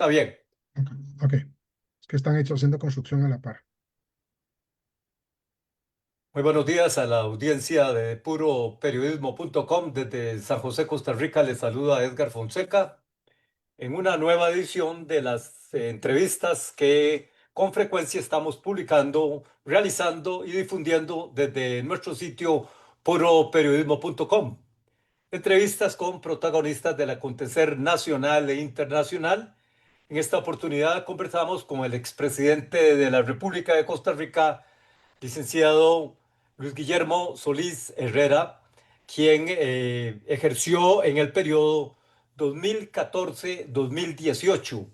Está bien. Ok, ok. Es que están hechos haciendo construcción a la par. Muy buenos días a la audiencia de puroperiodismo.com. Desde San José, Costa Rica, les saluda Edgar Fonseca en una nueva edición de las entrevistas que con frecuencia estamos publicando, realizando y difundiendo desde nuestro sitio puroperiodismo.com. Entrevistas con protagonistas del acontecer nacional e internacional. En esta oportunidad conversamos con el expresidente de la República de Costa Rica, licenciado Luis Guillermo Solís Herrera, quien ejerció en el periodo 2014-2018.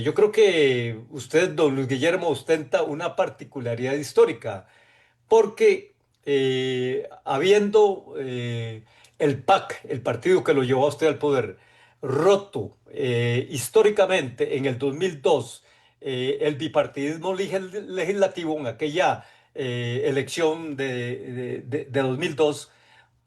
Yo creo que usted, don Luis Guillermo, ostenta una particularidad histórica porque habiendo el PAC, el partido que lo llevó a usted al poder, roto históricamente en el 2002 el bipartidismo legislativo en aquella elección de 2002,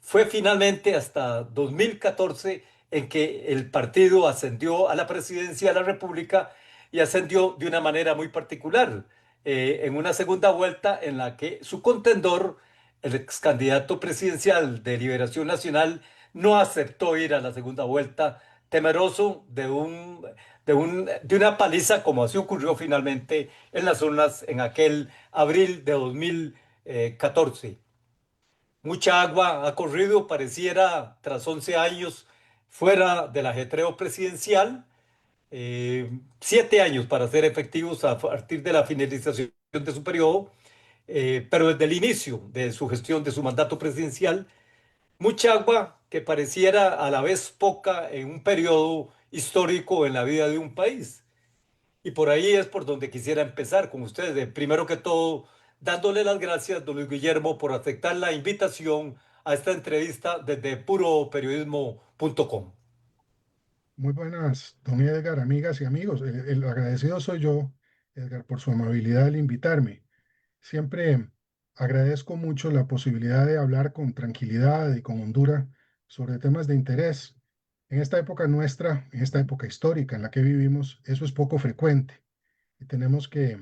fue finalmente hasta 2014 en que el partido ascendió a la presidencia de la República y ascendió de una manera muy particular, en una segunda vuelta en la que su contendor, el ex candidato presidencial de Liberación Nacional, no aceptó ir a la segunda vuelta, temeroso de una paliza como así ocurrió finalmente en las urnas en aquel abril de 2014. Mucha agua ha corrido, pareciera, tras 11 años fuera del ajetreo presidencial, 7 años para ser efectivos a partir de la finalización de su periodo, pero desde el inicio de su gestión, de su mandato presidencial, mucha agua que pareciera a la vez poca en un periodo histórico en la vida de un país. Y por ahí es por donde quisiera empezar con ustedes. Primero que todo, dándole las gracias, don Luis Guillermo, por aceptar la invitación a esta entrevista desde puroperiodismo.com. Muy buenas, don Edgar, amigas y amigos. El agradecido soy yo, Edgar, por su amabilidad al invitarme. Siempre agradezco mucho la posibilidad de hablar con tranquilidad y con hondura sobre temas de interés. En esta época nuestra, en esta época histórica en la que vivimos, eso es poco frecuente y tenemos que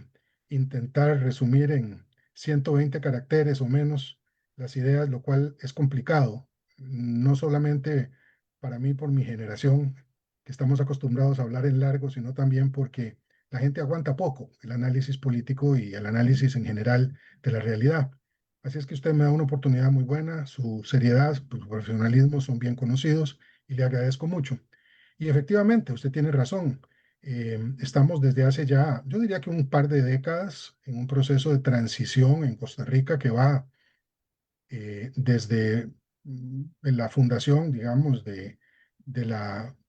intentar resumir en 120 caracteres o menos las ideas, lo cual es complicado, no solamente para mí por mi generación, que estamos acostumbrados a hablar en largo, sino también porque la gente aguanta poco el análisis político y el análisis en general de la realidad. Así es que usted me da una oportunidad muy buena, su seriedad, su profesionalismo son bien conocidos y le agradezco mucho. Y efectivamente, usted tiene razón. Estamos desde hace ya, yo diría que un par de décadas, en un proceso de transición en Costa Rica que va desde la fundación, digamos, del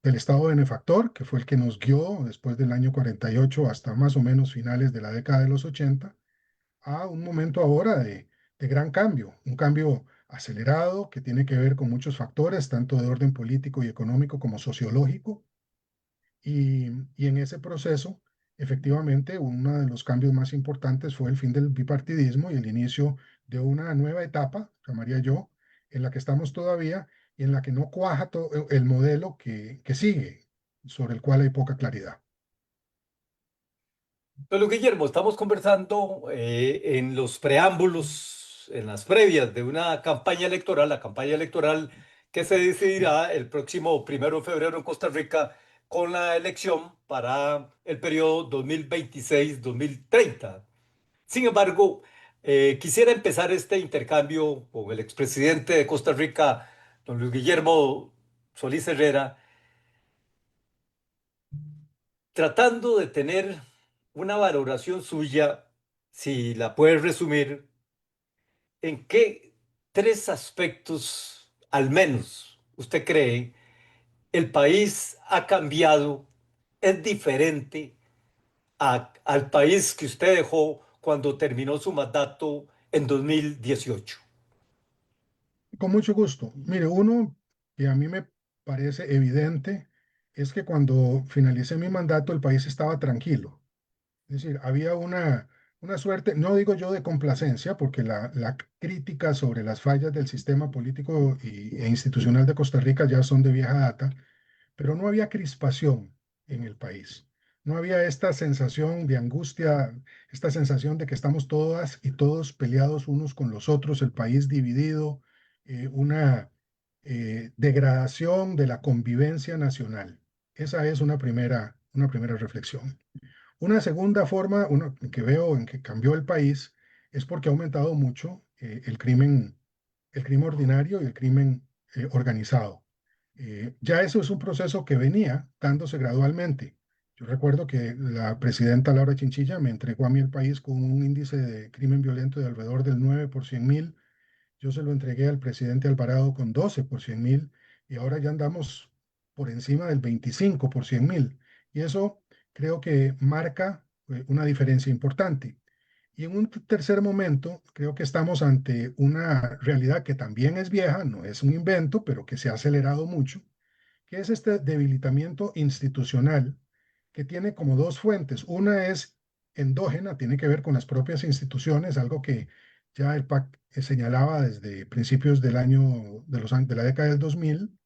Estado benefactor, que fue el que nos guió después del año 48 hasta más o menos finales de la década de los 80, a un momento ahora de gran cambio, un cambio acelerado que tiene que ver con muchos factores, tanto de orden político y económico como sociológico. Y en ese proceso, efectivamente, uno de los cambios más importantes fue el fin del bipartidismo y el inicio de una nueva etapa, llamaría yo, en la que estamos todavía y en la que no cuaja el modelo que sigue, sobre el cual hay poca claridad. Don Luis Guillermo, estamos conversando en los preámbulos, en las previas de una campaña electoral, la campaña electoral que se decidirá el próximo 1 de febrero en Costa Rica con la elección para el periodo 2026-2030. Sin embargo, quisiera empezar este intercambio con el expresidente de Costa Rica, don Luis Guillermo Solís Herrera, tratando de tener una valoración suya, si la puede resumir, en qué tres aspectos, al menos, usted cree, el país ha cambiado, es diferente al país que usted dejó cuando terminó su mandato en 2018. Con mucho gusto. Mire, uno que a mí me parece evidente es que cuando finalicé mi mandato el país estaba tranquilo. Es decir, había una suerte, no digo yo de complacencia, porque la crítica sobre las fallas del sistema político e institucional de Costa Rica ya son de vieja data, pero no había crispación. en el país. No había esta sensación de angustia, esta sensación de que estamos todas y todos peleados unos con los otros, el país dividido, una degradación de la convivencia nacional. Esa es una primera reflexión. Una segunda forma que veo en que cambió el país es porque ha aumentado mucho el crimen ordinario y el crimen organizado. Ya eso es un proceso que venía dándose gradualmente. Yo recuerdo que la presidenta Laura Chinchilla me entregó a mí el país con un índice de crimen violento de alrededor del 9 por 100.000. Yo se lo entregué al presidente Alvarado con 12 por 100.000 y ahora ya andamos por encima del 25 por 100.000. Y eso creo que marca una diferencia importante. Y en un tercer momento, creo que estamos ante una realidad que también es vieja, no es un invento, pero que se ha acelerado mucho, que es este debilitamiento institucional que tiene como dos fuentes. Una es endógena, tiene que ver con las propias instituciones, algo que ya el PAC señalaba desde principios del año, de la década del 2000,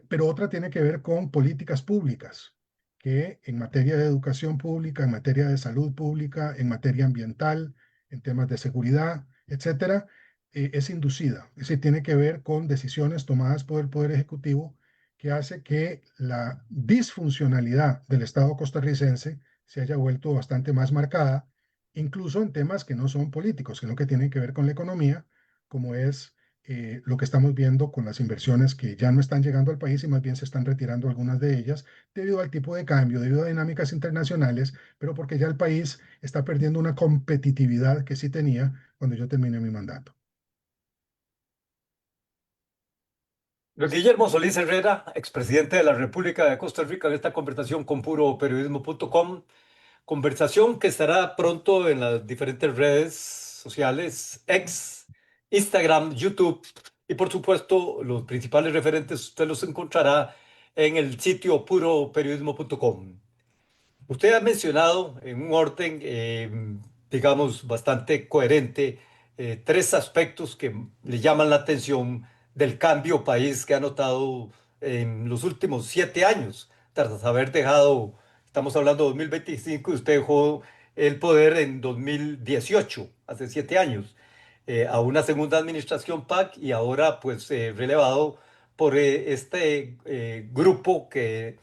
pero otra tiene que ver con políticas públicas, que en materia de educación pública, en materia de salud pública, en materia ambiental, en temas de seguridad, etcétera, es inducida. Es decir, tiene que ver con decisiones tomadas por el Poder Ejecutivo que hace que la disfuncionalidad del Estado costarricense se haya vuelto bastante más marcada, incluso en temas que no son políticos, sino que tienen que ver con la economía, como es lo que estamos viendo con las inversiones que ya no están llegando al país y más bien se están retirando algunas de ellas debido al tipo de cambio, debido a dinámicas internacionales, pero porque ya el país está perdiendo una competitividad que sí tenía cuando yo terminé mi mandato. Luis Guillermo Solís Herrera, expresidente de la República de Costa Rica, en esta conversación con puroperiodismo.com, conversación que estará pronto en las diferentes redes sociales, X, Instagram, YouTube y por supuesto los principales referentes usted los encontrará en el sitio puroperiodismo.com. Usted ha mencionado en un orden, digamos, bastante coherente, tres aspectos que le llaman la atención del cambio país que ha notado en los últimos 7 años, tras haber dejado, estamos hablando de 2025, y usted dejó el poder en 2018, hace 7 años, a una segunda administración PAC y ahora pues relevado por este grupo que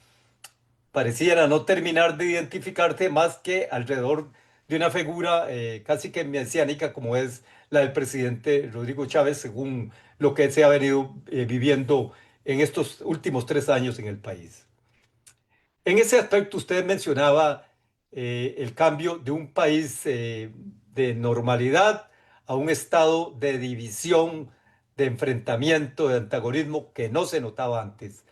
pareciera no terminar de identificarte más que alrededor de una figura casi que mesiánica como es la del presidente Rodrigo Chávez, según lo que se ha venido viviendo en estos últimos 3 años en el país. En ese aspecto usted mencionaba el cambio de un país de normalidad a un estado de división, de enfrentamiento, de antagonismo que no se notaba antes.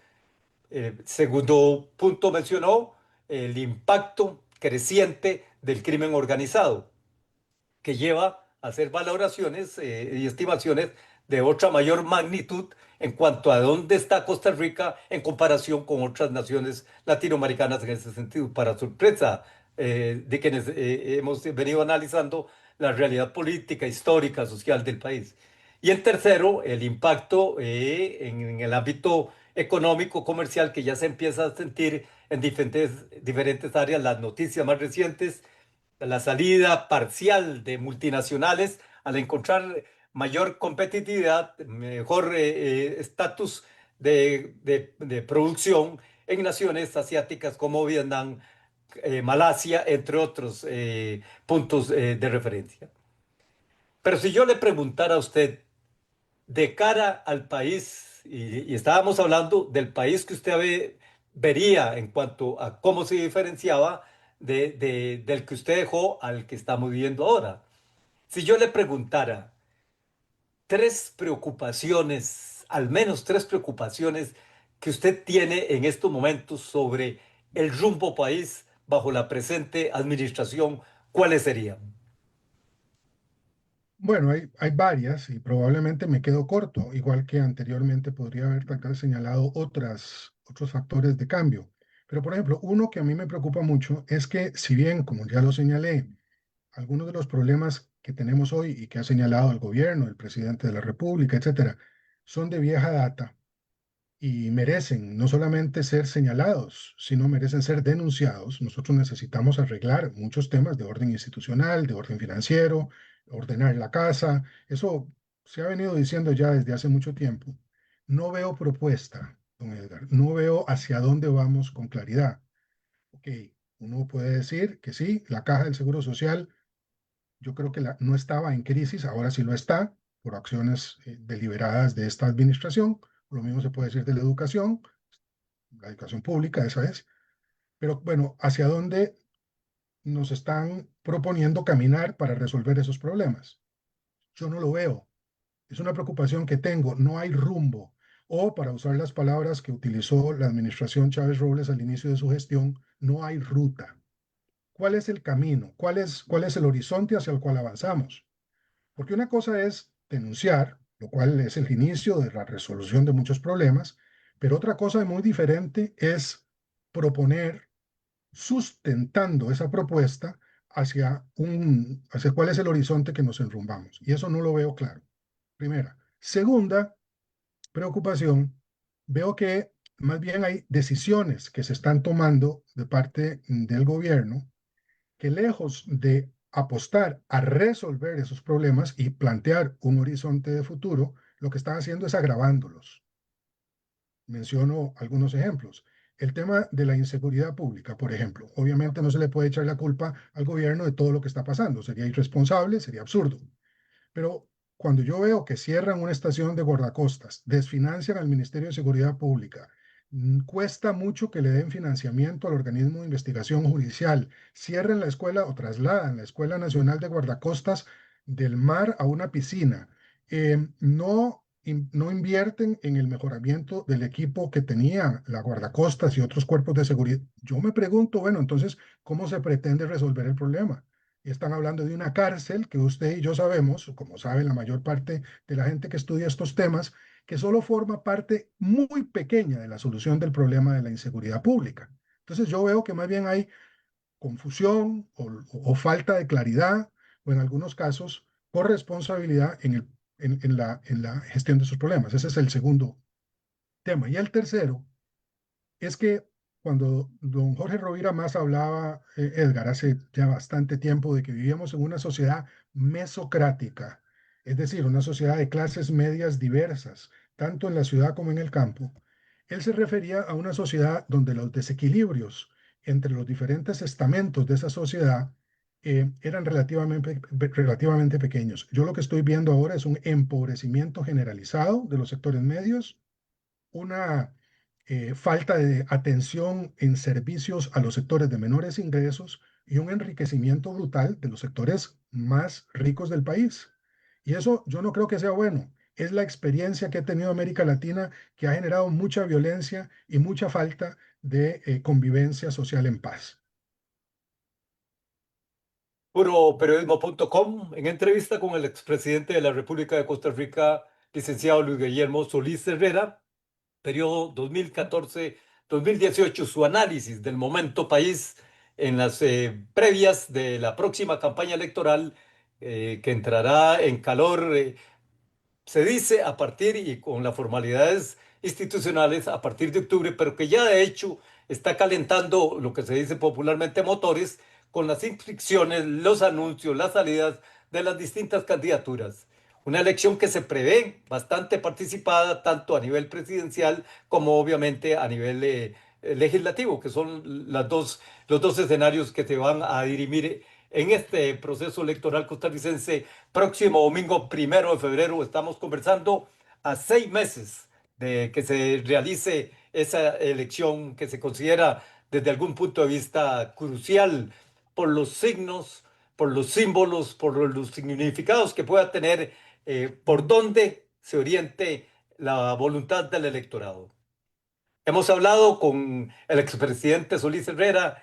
Segundo punto mencionó el impacto creciente del crimen organizado, que lleva a hacer valoraciones y estimaciones de otra mayor magnitud en cuanto a dónde está Costa Rica en comparación con otras naciones latinoamericanas en ese sentido. Para sorpresa de quienes hemos venido analizando la realidad política, histórica, social del país. Y en tercero, el impacto en el ámbito económico, comercial, que ya se empieza a sentir en diferentes áreas. Las noticias más recientes, la salida parcial de multinacionales al encontrar mayor competitividad, mejor estatus de producción en naciones asiáticas como Vietnam, Malasia, entre otros puntos de referencia. Pero si yo le preguntara a usted, de cara al país, y estábamos hablando del país que usted vería en cuanto a cómo se diferenciaba del que usted dejó al que estamos viviendo ahora. Si yo le preguntara tres preocupaciones, al menos tres preocupaciones que usted tiene en estos momentos sobre el rumbo país bajo la presente administración, ¿cuáles serían? Bueno, hay varias y probablemente me quedo corto, igual que anteriormente podría haber tal vez señalado otros factores de cambio. Pero, por ejemplo, uno que a mí me preocupa mucho es que, si bien, como ya lo señalé, algunos de los problemas que tenemos hoy y que ha señalado el gobierno, el presidente de la República, etcétera, son de vieja data y merecen no solamente ser señalados, sino merecen ser denunciados. Nosotros necesitamos arreglar muchos temas de orden institucional, de orden financiero, ordenar la casa. Eso se ha venido diciendo ya desde hace mucho tiempo. No veo propuesta, don Edgar. No veo hacia dónde vamos con claridad. Ok, uno puede decir que sí, la caja del Seguro Social, yo creo que no estaba en crisis, ahora sí lo está, por acciones deliberadas de esta administración. Lo mismo se puede decir de la educación pública, esa es. Pero bueno, ¿hacia dónde nos están proponiendo caminar para resolver esos problemas? Yo no lo veo. Es una preocupación que tengo. No hay rumbo. O, para usar las palabras que utilizó la administración Chávez Robles al inicio de su gestión, no hay ruta. ¿Cuál es el camino? Cuál es el horizonte hacia el cual avanzamos? Porque una cosa es denunciar, lo cual es el inicio de la resolución de muchos problemas, pero otra cosa muy diferente es proponer, sustentando esa propuesta hacia cuál es el horizonte que nos enrumbamos. Y eso no lo veo claro. Primera. Segunda preocupación, veo que más bien hay decisiones que se están tomando de parte del gobierno que, lejos de apostar a resolver esos problemas y plantear un horizonte de futuro, lo que están haciendo es agravándolos. Menciono algunos ejemplos. El tema de la inseguridad pública, por ejemplo. Obviamente no se le puede echar la culpa al gobierno de todo lo que está pasando. Sería irresponsable, sería absurdo. Pero cuando yo veo que cierran una estación de guardacostas, desfinancian al Ministerio de Seguridad Pública, cuesta mucho que le den financiamiento al organismo de investigación judicial, cierren la escuela o trasladan la Escuela Nacional de Guardacostas del mar a una piscina, no invierten en el mejoramiento del equipo que tenía la guardacostas y otros cuerpos de seguridad. Yo me pregunto, bueno, entonces, ¿cómo se pretende resolver el problema? Y están hablando de una cárcel que usted y yo sabemos, como sabe la mayor parte de la gente que estudia estos temas, que solo forma parte muy pequeña de la solución del problema de la inseguridad pública. Entonces yo veo que más bien hay confusión o falta de claridad, o en algunos casos, corresponsabilidad en la gestión de esos problemas. Ese es el segundo tema. Y el tercero es que cuando don Jorge Rovira más hablaba, Edgar, hace ya bastante tiempo, de que vivíamos en una sociedad mesocrática, es decir, una sociedad de clases medias diversas, tanto en la ciudad como en el campo, él se refería a una sociedad donde los desequilibrios entre los diferentes estamentos de esa sociedad eran relativamente pequeños. Yo lo que estoy viendo ahora es un empobrecimiento generalizado de los sectores medios, una falta de atención en servicios a los sectores de menores ingresos y un enriquecimiento brutal de los sectores más ricos del país. Y eso yo no creo que sea bueno. Es la experiencia que ha tenido América Latina, que ha generado mucha violencia y mucha falta de convivencia social en paz. Puroperiodismo.com, en entrevista con el expresidente de la República de Costa Rica, licenciado Luis Guillermo Solís Herrera, periodo 2014-2018, su análisis del momento país en las previas de la próxima campaña electoral que entrará en calor, se dice a partir y con las formalidades institucionales a partir de octubre, pero que ya de hecho está calentando lo que se dice popularmente motores con las inscripciones, los anuncios, las salidas de las distintas candidaturas. Una elección que se prevé bastante participada tanto a nivel presidencial como obviamente a nivel legislativo, que son los dos escenarios que se van a dirimir en este proceso electoral costarricense. Próximo domingo 1 de febrero estamos conversando a 6 meses de que se realice esa elección que se considera desde algún punto de vista crucial por los signos, por los símbolos, por los significados que pueda tener, por dónde se oriente la voluntad del electorado. Hemos hablado con el expresidente Solís Herrera,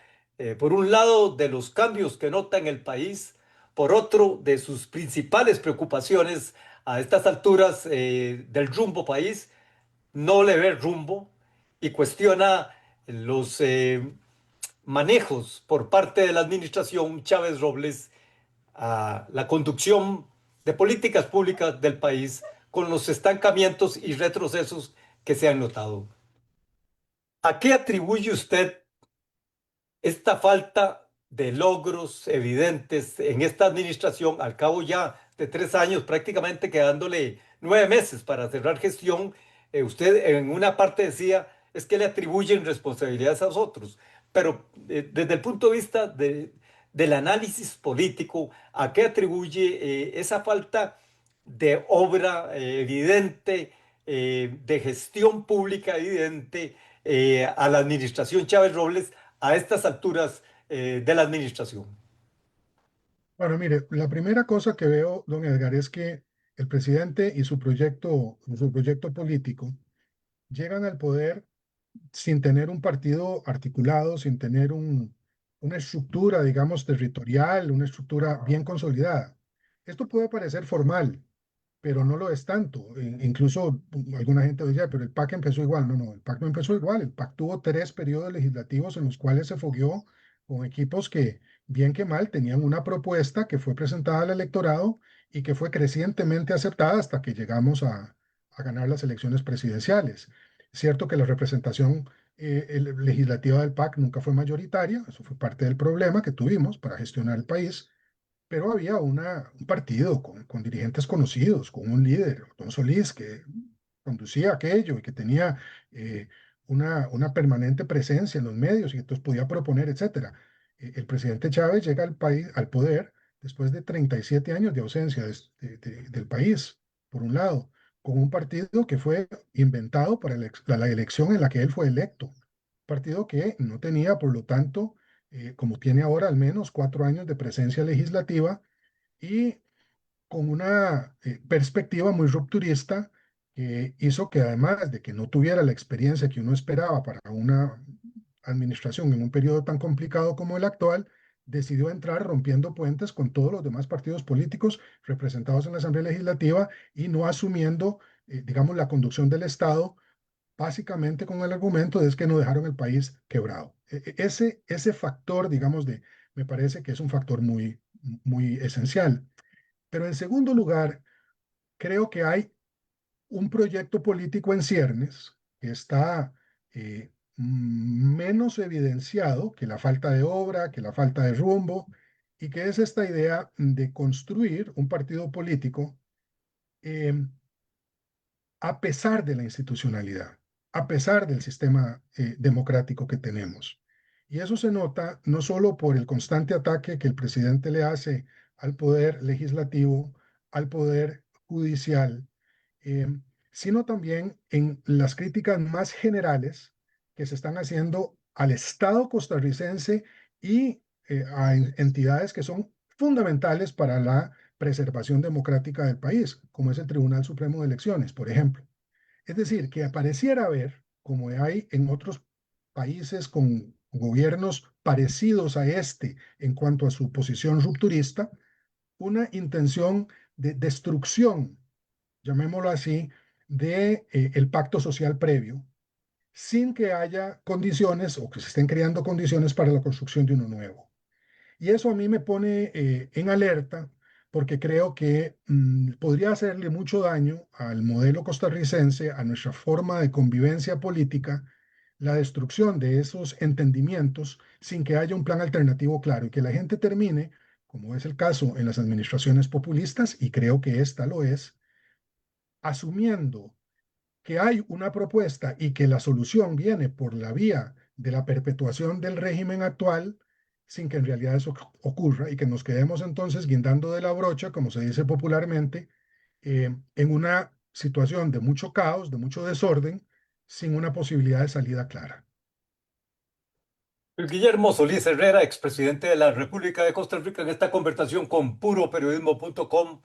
por un lado, de los cambios que nota en el país, por otro, de sus principales preocupaciones a estas alturas del rumbo país. No le ve rumbo y cuestiona los manejos por parte de la administración Chávez Robles a la conducción de políticas públicas del país con los estancamientos y retrocesos que se han notado. ¿A qué atribuye usted esta falta de logros evidentes en esta administración, al cabo ya de 3 años, prácticamente quedándole 9 meses para cerrar gestión? Usted en una parte decía, es que le atribuyen responsabilidades a los otros, pero desde el punto de vista del análisis político, ¿a qué atribuye esa falta de obra evidente, de gestión pública evidente a la administración Chávez Robles a estas alturas de la administración? Bueno, mire, la primera cosa que veo, don Edgar, es que el presidente y su proyecto político llegan al poder sin tener un partido articulado, sin tener una estructura, digamos, territorial, una estructura bien consolidada. Esto puede parecer formal, pero no lo es tanto. Incluso alguna gente dice, pero el PAC empezó igual. No, no, el PAC no empezó igual. El PAC tuvo 3 periodos legislativos en los cuales se fogueó con equipos que, bien que mal, tenían una propuesta que fue presentada al electorado y que fue crecientemente aceptada hasta que llegamos a ganar las elecciones presidenciales. Es cierto que la representación legislativa del PAC nunca fue mayoritaria, eso fue parte del problema que tuvimos para gestionar el país, pero había un partido con dirigentes conocidos, con un líder, Don Solís, que conducía aquello y que tenía eh, una permanente presencia en los medios y entonces podía proponer, etcétera. El presidente Chávez llega al país, al poder después de 37 años de ausencia del país, por un lado, con un partido que fue inventado para la elección en la que él fue electo. Partido que no tenía, por lo tanto, como tiene ahora al menos 4 años de presencia legislativa y con una perspectiva muy rupturista que hizo que además de que no tuviera la experiencia que uno esperaba para una administración en un periodo tan complicado como el actual, decidió entrar rompiendo puentes con todos los demás partidos políticos representados en la Asamblea Legislativa y no asumiendo, digamos, la conducción del Estado básicamente con el argumento de es que no dejaron el país quebrado. Ese factor, digamos, me parece que es un factor muy, muy esencial. Pero en segundo lugar, creo que hay un proyecto político en ciernes que está menos evidenciado que la falta de obra, que la falta de rumbo, y que es esta idea de construir un partido político eh, a pesar de la institucionalidad, a pesar del sistema democrático que tenemos. Y eso se nota no solo por el constante ataque que el presidente le hace al poder legislativo, al poder judicial, eh, sino también en las críticas más generales que se están haciendo al Estado costarricense y a entidades que son fundamentales para la preservación democrática del país, como es el Tribunal Supremo de Elecciones, por ejemplo. Es decir, que pareciera haber, como hay en otros países con gobiernos parecidos a este en cuanto a su posición rupturista, una intención de destrucción, llamémoslo así, de el pacto social previo, sin que haya condiciones o que se estén creando condiciones para la construcción de uno nuevo. Y eso a mí me pone en alerta porque creo que podría hacerle mucho daño al modelo costarricense, a nuestra forma de convivencia política, la destrucción de esos entendimientos sin que haya un plan alternativo claro y que la gente termine, como es el caso en las administraciones populistas, y creo que esta lo es, asumiendo que hay una propuesta y que la solución viene por la vía de la perpetuación del régimen actual, sin que en realidad eso ocurra y que nos quedemos entonces guindando de la brocha, como se dice popularmente, en una situación de mucho caos, de mucho desorden, sin una posibilidad de salida clara. Guillermo Solís Herrera, expresidente de la República de Costa Rica, en esta conversación con puroperiodismo.com,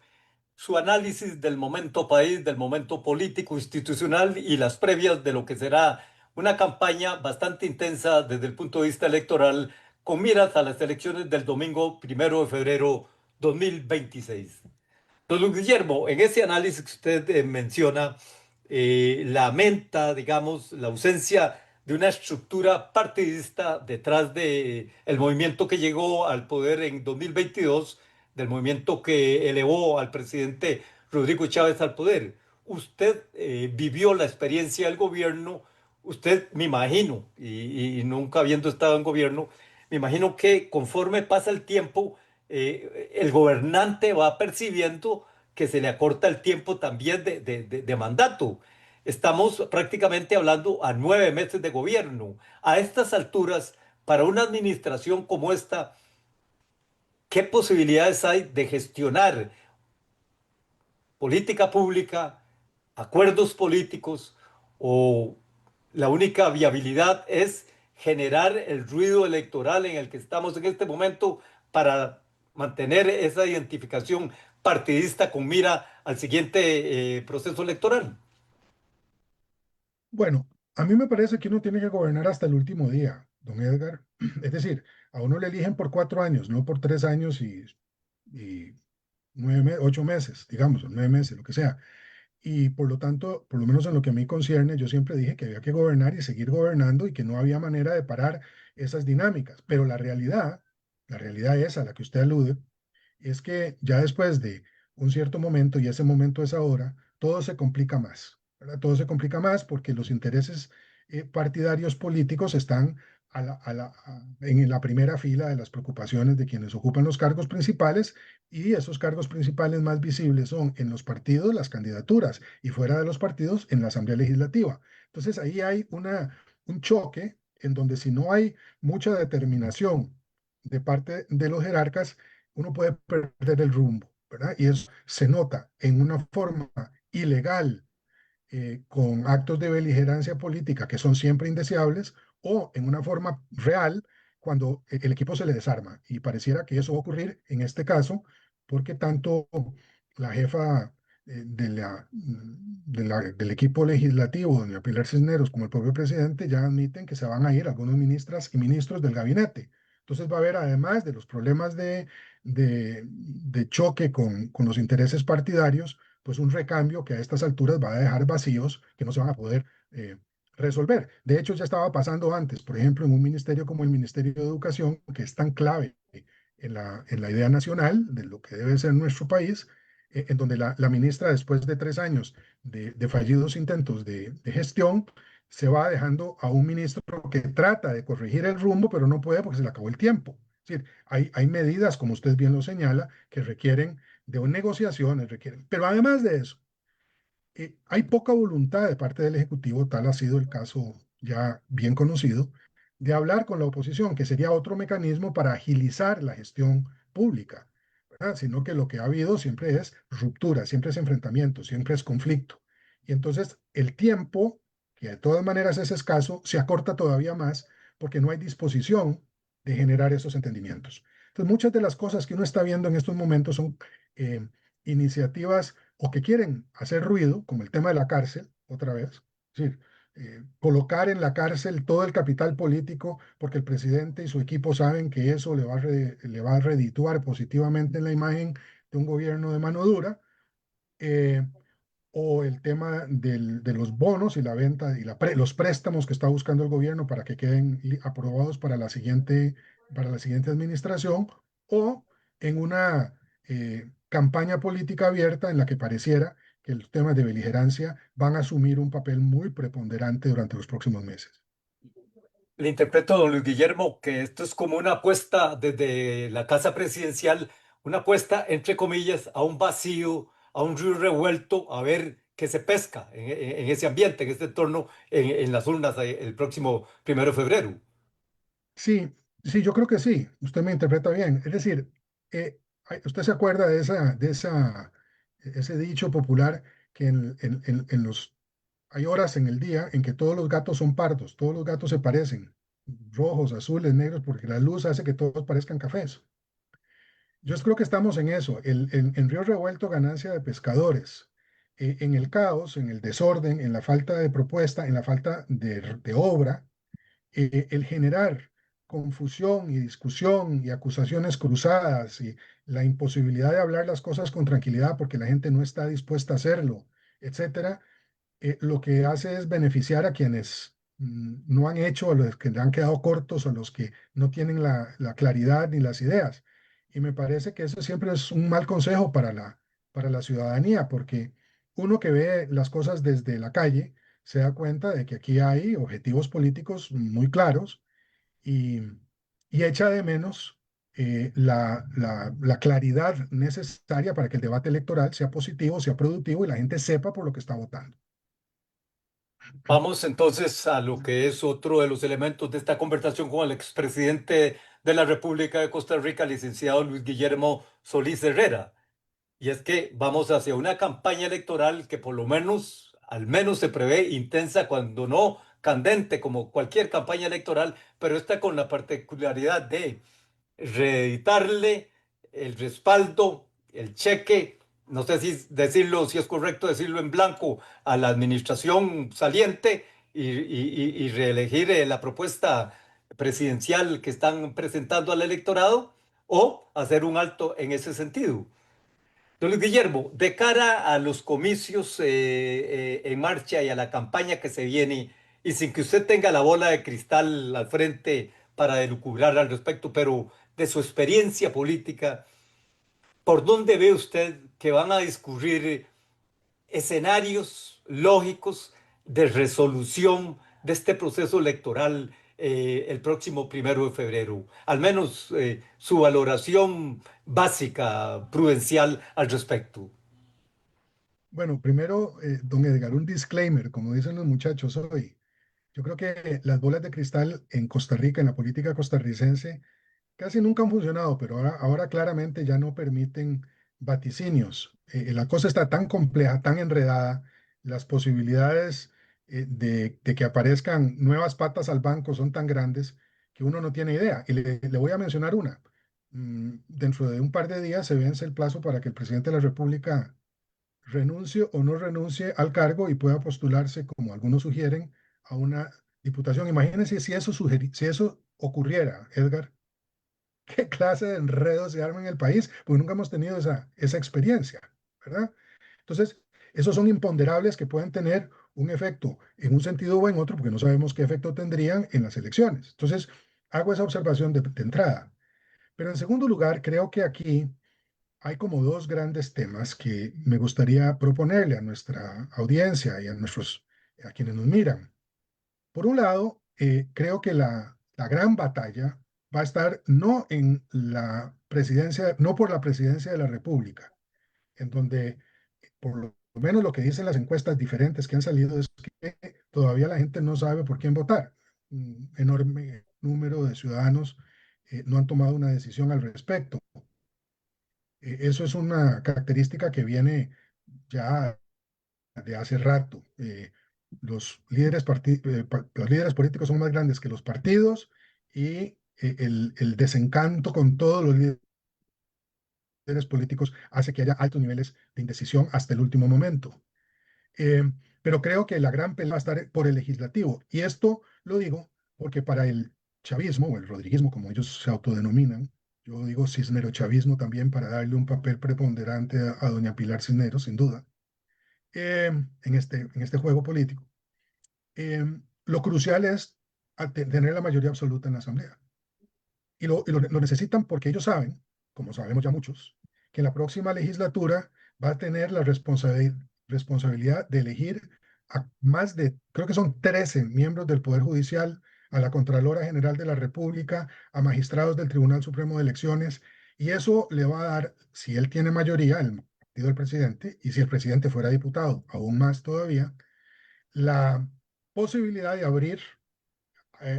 su análisis del momento país, del momento político, institucional y las previas de lo que será una campaña bastante intensa desde el punto de vista electoral con miras a las elecciones del domingo 1 de febrero 2026. Don Guillermo, en ese análisis que usted menciona, lamenta, digamos, la ausencia de una estructura partidista detrás de el movimiento que llegó al poder en 2022, del movimiento que elevó al presidente Rodrigo Chávez al poder. usted vivió la experiencia del gobierno, usted me imagino, y nunca habiendo estado en gobierno, me imagino que conforme pasa el tiempo, el gobernante va percibiendo que se le acorta el tiempo también de mandato. Estamos prácticamente hablando a 9 meses de gobierno. A estas alturas, para una administración como esta, ¿qué posibilidades hay de gestionar política pública, acuerdos políticos, o la única viabilidad es generar el ruido electoral en el que estamos en este momento para mantener esa identificación partidista con mira al siguiente proceso electoral? Bueno, a mí me parece que uno tiene que gobernar hasta el último día, don Edgar. Es decir, a uno le eligen por 4 años, no por 3 años y 8 meses, digamos, o 9 meses, lo que sea. Y por lo tanto, por lo menos en lo que a mí concierne, yo siempre dije que había que gobernar y seguir gobernando y que no había manera de parar esas dinámicas. Pero la realidad es a la que usted alude, es que ya después de un cierto momento, y ese momento es ahora, todo se complica más, ¿verdad? Todo se complica más porque los intereses partidarios políticos están en la primera fila de las preocupaciones de quienes ocupan los cargos principales, y esos cargos principales más visibles son en los partidos las candidaturas y fuera de los partidos en la Asamblea Legislativa. Entonces ahí hay un choque en donde si no hay mucha determinación de parte de los jerarcas, uno puede perder el rumbo, ¿verdad? Y eso se nota en una forma ilegal, con actos de beligerancia política que son siempre indeseables, o en una forma real cuando el equipo se le desarma. Y pareciera que eso va a ocurrir en este caso, porque tanto la jefa del equipo legislativo, doña Pilar Cisneros, como el propio presidente ya admiten que se van a ir algunos ministras y ministros del gabinete. Entonces va a haber, además de los problemas de choque con los intereses partidarios, pues un recambio que a estas alturas va a dejar vacíos que no se van a poder resolver. De hecho, ya estaba pasando antes, por ejemplo, en un ministerio como el Ministerio de Educación, que es tan clave en la idea nacional de lo que debe ser nuestro país, en donde la ministra, después de 3 años de fallidos intentos de gestión, se va dejando a un ministro que trata de corregir el rumbo, pero no puede porque se le acabó el tiempo. Es decir, hay medidas, como usted bien lo señala, que requieren de negociaciones, requieren. Pero además de eso, hay poca voluntad de parte del Ejecutivo, tal ha sido el caso ya bien conocido, de hablar con la oposición, que sería otro mecanismo para agilizar la gestión pública, ¿verdad? Sino que lo que ha habido siempre es ruptura, siempre es enfrentamiento, siempre es conflicto. Y entonces el tiempo, que de todas maneras es escaso, se acorta todavía más porque no hay disposición de generar esos entendimientos. Entonces, muchas de las cosas que uno está viendo en estos momentos son eh, iniciativas o que quieren hacer ruido, como el tema de la cárcel, otra vez, es decir, colocar en la cárcel todo el capital político porque el presidente y su equipo saben que eso le va a redituar positivamente en la imagen de un gobierno de mano dura, eh, o el tema de los bonos y la venta y los préstamos que está buscando el gobierno para que queden aprobados para la siguiente administración, o en una campaña política abierta en la que pareciera que los temas de beligerancia van a asumir un papel muy preponderante durante los próximos meses. Le interpreto, don Luis Guillermo, que esto es como una apuesta desde la casa presidencial, una apuesta, entre comillas, a un vacío, a un río revuelto, a ver qué se pesca en ese ambiente, en este entorno, en las urnas el próximo 1 de febrero. Sí, sí, yo creo que sí, usted me interpreta bien. Es decir, usted se acuerda ese dicho popular que hay horas en el día en que todos los gatos son pardos, todos los gatos se parecen, rojos, azules, negros, porque la luz hace que todos parezcan cafés. Yo creo que estamos en eso, en río revuelto, ganancia de pescadores, en el caos, en el desorden, en la falta de propuesta, en la falta de obra, el generar confusión y discusión y acusaciones cruzadas y la imposibilidad de hablar las cosas con tranquilidad porque la gente no está dispuesta a hacerlo, etcétera, lo que hace es beneficiar a quienes no han hecho, a los que le han quedado cortos, a los que no tienen la claridad ni las ideas. Y me parece que eso siempre es un mal consejo para la ciudadanía, porque uno que ve las cosas desde la calle se da cuenta de que aquí hay objetivos políticos muy claros y, y echa de menos la claridad necesaria para que el debate electoral sea positivo, sea productivo y la gente sepa por lo que está votando. Vamos entonces a lo que es otro de los elementos de esta conversación con el expresidente de la República de Costa Rica, licenciado Luis Guillermo Solís Herrera. Y es que vamos hacia una campaña electoral que por lo menos, al menos se prevé intensa, cuando no candente, como cualquier campaña electoral, pero esta con la particularidad de reeditarle el respaldo, el cheque, no sé si decirlo, si es correcto decirlo en blanco, a la administración saliente y reelegir la propuesta presidencial que están presentando al electorado, o hacer un alto en ese sentido. Don Luis Guillermo, de cara a los comicios en marcha y a la campaña que se viene, y sin que usted tenga la bola de cristal al frente para elucubrar al respecto, pero de su experiencia política, ¿por dónde ve usted que van a discurrir escenarios lógicos de resolución de este proceso electoral el próximo 1 de febrero? Al menos su valoración básica, prudencial al respecto. Bueno, primero, don Edgar, un disclaimer, como dicen los muchachos hoy. Yo creo que las bolas de cristal en Costa Rica, en la política costarricense, casi nunca han funcionado, pero ahora claramente ya no permiten vaticinios. La cosa está tan compleja, tan enredada, las posibilidades de que aparezcan nuevas patas al banco son tan grandes que uno no tiene idea. Y le voy a mencionar una. Dentro de un par de días se vence el plazo para que el presidente de la República renuncie o no renuncie al cargo y pueda postularse, como algunos sugieren, a una diputación. Imagínense si eso, si eso ocurriera, Edgar. ¿Qué clase de enredo se arma en el país? Porque nunca hemos tenido esa experiencia, ¿verdad? Entonces, esos son imponderables que pueden tener un efecto en un sentido o en otro, porque no sabemos qué efecto tendrían en las elecciones. Entonces, hago esa observación de entrada. Pero en segundo lugar, creo que aquí hay como dos grandes temas que me gustaría proponerle a nuestra audiencia y a quienes nos miran. Por un lado, creo que la gran batalla va a estar no en la presidencia, no por la presidencia de la República, en donde por lo menos lo que dicen las encuestas diferentes que han salido es que todavía la gente no sabe por quién votar. Un enorme número de ciudadanos no han tomado una decisión al respecto. Eso es una característica que viene ya de hace rato. Los líderes políticos son más grandes que los partidos y el desencanto con todos los líderes políticos hace que haya altos niveles de indecisión hasta el último momento. Eh, pero creo que la gran pelea va a estar por el legislativo. Y esto lo digo porque para el chavismo o el rodriguismo, como ellos se autodenominan, yo digo cisnero-chavismo también para darle un papel preponderante a doña Pilar Cisneros, sin duda, en este juego político. Lo crucial es tener la mayoría absoluta en la Asamblea. Y lo necesitan porque ellos saben, como sabemos ya muchos, que en la próxima legislatura va a tener la responsabilidad de elegir a más de, creo que son 13 miembros del Poder Judicial, a la Contralora General de la República, a magistrados del Tribunal Supremo de Elecciones, y eso le va a dar, si él tiene mayoría, el partido del presidente, y si el presidente fuera diputado, aún más todavía, la posibilidad de abrir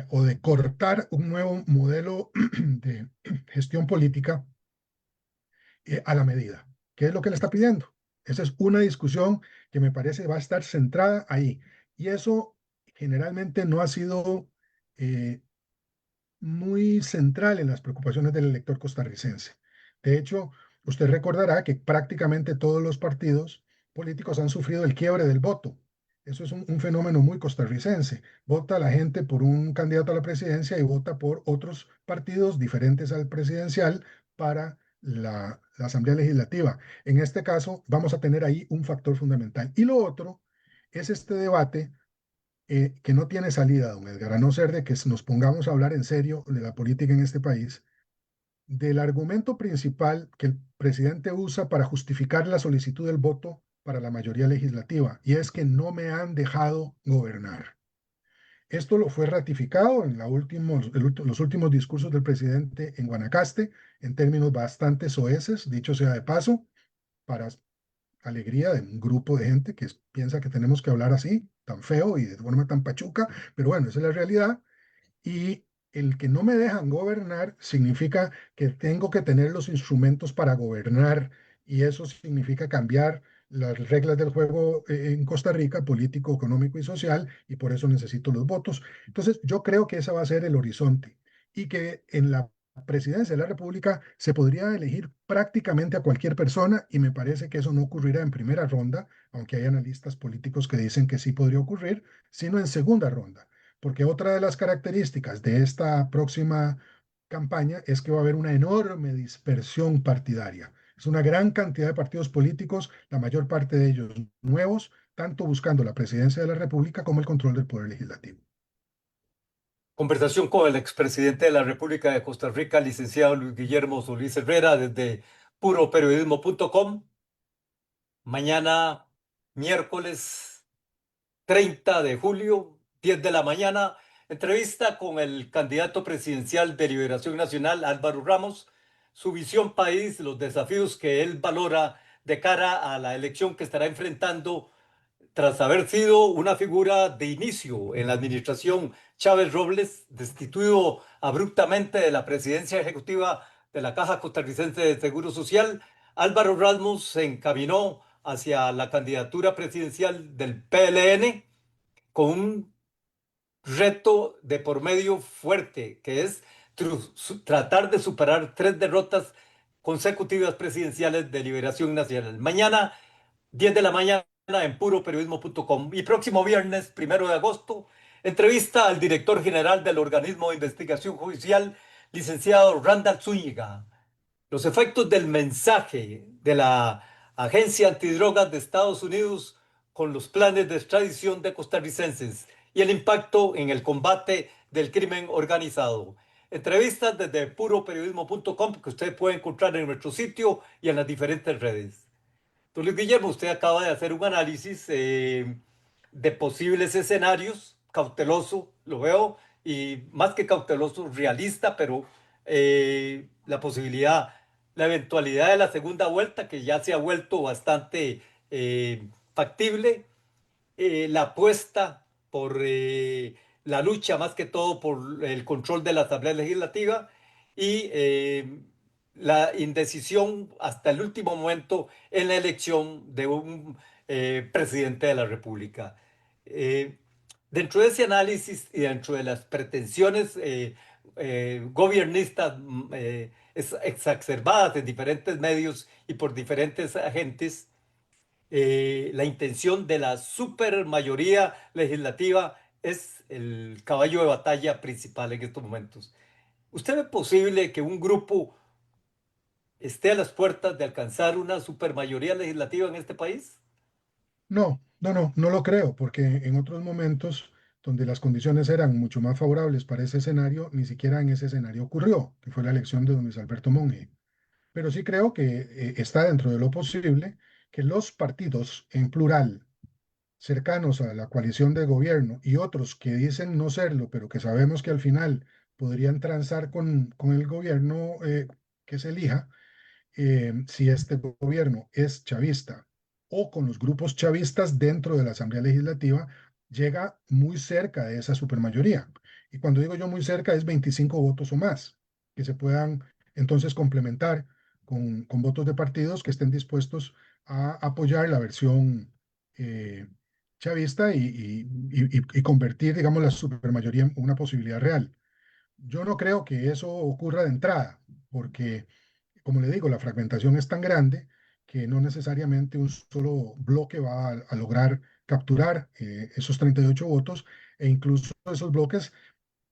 o de cortar un nuevo modelo de gestión política a la medida. ¿Qué es lo que le está pidiendo? Esa es una discusión que me parece va a estar centrada ahí. Y eso generalmente no ha sido eh, muy central en las preocupaciones del elector costarricense. De hecho, usted recordará que prácticamente todos los partidos políticos han sufrido el quiebre del voto. Eso es un fenómeno muy costarricense. Vota la gente por un candidato a la presidencia y vota por otros partidos diferentes al presidencial para la Asamblea Legislativa. En este caso, vamos a tener ahí un factor fundamental. Y lo otro es este debate que no tiene salida, don Edgar, a no ser de que nos pongamos a hablar en serio de la política en este país, del argumento principal que el presidente usa para justificar la solicitud del voto para la mayoría legislativa, y es que no me han dejado gobernar. Esto lo fue ratificado en los últimos discursos del presidente en Guanacaste, en términos bastante soeces, dicho sea de paso, para alegría de un grupo de gente que piensa que tenemos que hablar así, tan feo y de forma tan pachuca, pero bueno, esa es la realidad. Y el que no me dejan gobernar significa que tengo que tener los instrumentos para gobernar, y eso significa cambiar las reglas del juego en Costa Rica, político, económico y social, y por eso necesito los votos. Entonces, yo creo que ese va a ser el horizonte, y que en la presidencia de la República se podría elegir prácticamente a cualquier persona, y me parece que eso no ocurrirá en primera ronda, aunque hay analistas políticos que dicen que sí podría ocurrir, sino en segunda ronda, porque otra de las características de esta próxima campaña es que va a haber una enorme dispersión partidaria. Es una gran cantidad de partidos políticos, la mayor parte de ellos nuevos, tanto buscando la presidencia de la República como el control del poder legislativo. Conversación con el expresidente de la República de Costa Rica, licenciado Luis Guillermo Solís Herrera, desde puroperiodismo.com. Mañana, miércoles 30 de julio, 10 de la mañana, entrevista con el candidato presidencial de Liberación Nacional, Álvaro Ramos, su visión país, los desafíos que él valora de cara a la elección que estará enfrentando tras haber sido una figura de inicio en la administración Chávez Robles, destituido abruptamente de la presidencia ejecutiva de la Caja Costarricense de Seguro Social. Álvaro Ramos se encaminó hacia la candidatura presidencial del PLN con un reto de por medio fuerte, que es tratar de superar 3 derrotas consecutivas presidenciales de Liberación Nacional. Mañana, 10 de la mañana, en puroperiodismo.com. Y próximo viernes, 1 de agosto, entrevista al director general del organismo de investigación judicial, licenciado Randall Zúñiga. Los efectos del mensaje de la Agencia Antidrogas de Estados Unidos con los planes de extradición de costarricenses y el impacto en el combate del crimen organizado. Entrevistas desde puroperiodismo.com que usted puede encontrar en nuestro sitio y en las diferentes redes. Don Luis Guillermo, usted acaba de hacer un análisis de posibles escenarios, cauteloso, lo veo, y más que cauteloso, realista, pero la posibilidad, la eventualidad de la segunda vuelta, que ya se ha vuelto bastante factible, la apuesta por la lucha, más que todo por el control de la Asamblea Legislativa y la indecisión hasta el último momento en la elección de un presidente de la República. Eh, Dentro de ese análisis y dentro de las pretensiones gobiernistas exacerbadas en diferentes medios y por diferentes agentes, la intención de la supermayoría legislativa es el caballo de batalla principal en estos momentos. ¿Usted ve posible que un grupo esté a las puertas de alcanzar una supermayoría legislativa en este país? No, no, no, no lo creo, porque en otros momentos donde las condiciones eran mucho más favorables para ese escenario, ni siquiera en ese escenario ocurrió, que fue la elección de don Luis Alberto Monge. Pero sí creo que está dentro de lo posible que los partidos en plural cercanos a la coalición de gobierno y otros que dicen no serlo, pero que sabemos que al final podrían transar con el gobierno que se elija, si este gobierno es chavista o con los grupos chavistas dentro de la Asamblea Legislativa, llega muy cerca de esa supermayoría. Y cuando digo yo muy cerca, es 25 votos o más, que se puedan entonces complementar con votos de partidos que estén dispuestos a apoyar la versión eh, chavista y convertir, digamos, la supermayoría en una posibilidad real. Yo no creo que eso ocurra de entrada, porque como le digo, la fragmentación es tan grande que no necesariamente un solo bloque va a lograr capturar esos 38 votos, e incluso esos bloques,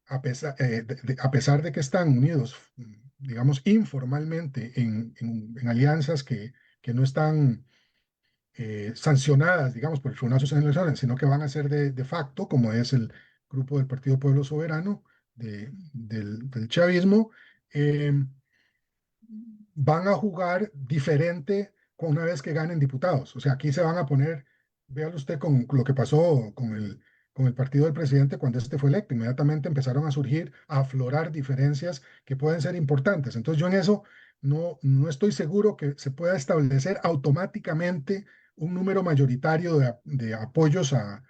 a pesar de que están unidos, digamos, informalmente en alianzas que no están sancionadas, digamos, por el Tribunal Social de Elecciones, sino que van a ser de facto, como es el grupo del Partido Pueblo Soberano, del chavismo. Van a jugar diferente con una vez que ganen diputados. O sea, aquí se van a poner, véalo usted con lo que pasó con el partido del presidente cuando este fue electo. Inmediatamente empezaron a surgir, a aflorar diferencias que pueden ser importantes. Entonces yo en eso no estoy seguro que se pueda establecer automáticamente un número mayoritario de apoyos a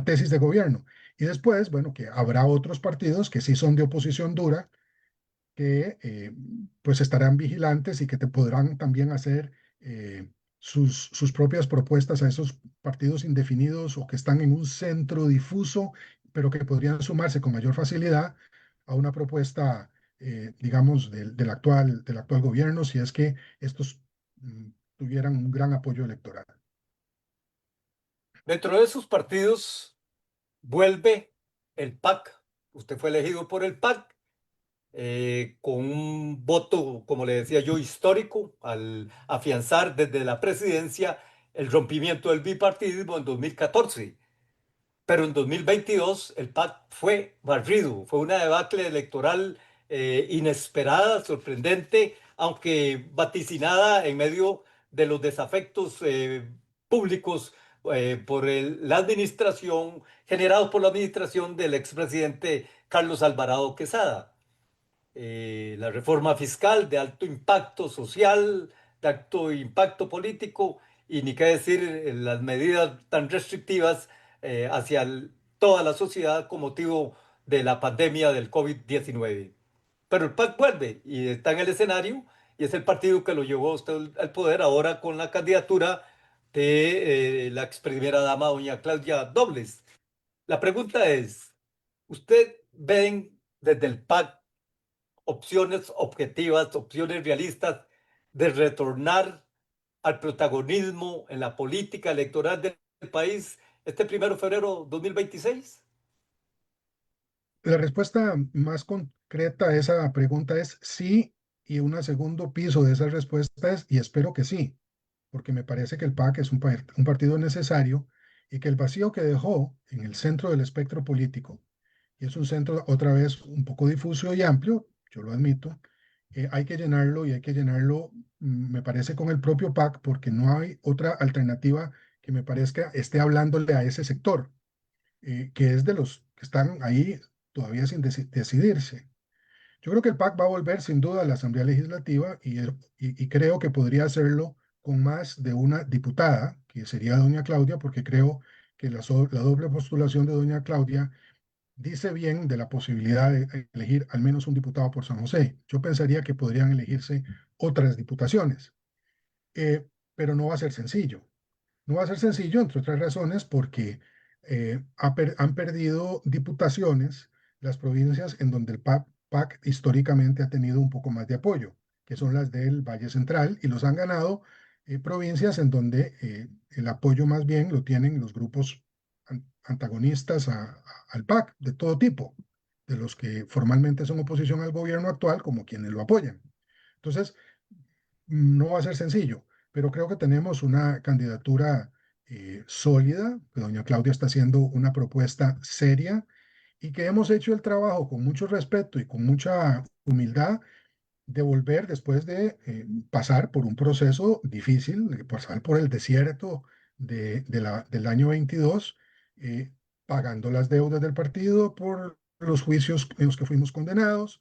tesis de gobierno. Y después, bueno, que habrá otros partidos que sí son de oposición dura, que pues estarán vigilantes y que te podrán también hacer sus propias propuestas a esos partidos indefinidos o que están en un centro difuso, pero que podrían sumarse con mayor facilidad a una propuesta, digamos, del actual gobierno, si es que estos tuvieran un gran apoyo electoral. Dentro de esos partidos vuelve el PAC. Usted fue elegido por el PAC con un voto, como le decía yo, histórico al afianzar desde la presidencia el rompimiento del bipartidismo en 2014. Pero en 2022 el PAC fue barrido, fue una debacle electoral inesperada, sorprendente, aunque vaticinada en medio de los desafectos públicos la administración, generados por la administración del expresidente Carlos Alvarado Quesada. La reforma fiscal de alto impacto social, de alto impacto político y ni qué decir las medidas tan restrictivas hacia toda la sociedad con motivo de la pandemia del COVID-19. Pero el PAC vuelve y está en el escenario y es el partido que lo llevó a usted al poder ahora con la candidatura de la ex primera dama, doña Claudia Dobles. La pregunta es, ¿usted ven desde el PAC opciones objetivas, opciones realistas de retornar al protagonismo en la política electoral del país este 1 de febrero 2026? La respuesta más concreta a esa pregunta es sí, y un segundo piso de esa respuesta es, y espero que sí, porque me parece que el PAC es un partido necesario y que el vacío que dejó en el centro del espectro político, y es un centro otra vez un poco difuso y amplio, yo lo admito, hay que llenarlo y hay que llenarlo, me parece, con el propio PAC, porque no hay otra alternativa que me parezca esté hablándole a ese sector, que es de los que están ahí todavía sin decidirse. Yo creo que el PAC va a volver sin duda a la Asamblea Legislativa y creo que podría hacerlo con más de una diputada, que sería doña Claudia, porque creo que la doble postulación de doña Claudia dice bien de la posibilidad de elegir al menos un diputado por San José. Yo pensaría que podrían elegirse otras diputaciones, eh, pero no va a ser sencillo. No va a ser sencillo, entre otras razones, porque han perdido diputaciones las provincias en donde el PAC históricamente ha tenido un poco más de apoyo, que son las del Valle Central, y los han ganado provincias en donde el apoyo más bien lo tienen los grupos antagonistas al PAC de todo tipo, de los que formalmente son oposición al gobierno actual como quienes lo apoyan. Entonces, no va a ser sencillo, pero creo que tenemos una candidatura sólida, que doña Claudia está haciendo una propuesta seria y que hemos hecho el trabajo con mucho respeto y con mucha humildad de volver después de pasar por un proceso difícil, de pasar por el desierto del año 22, eh, pagando las deudas del partido por los juicios en los que fuimos condenados,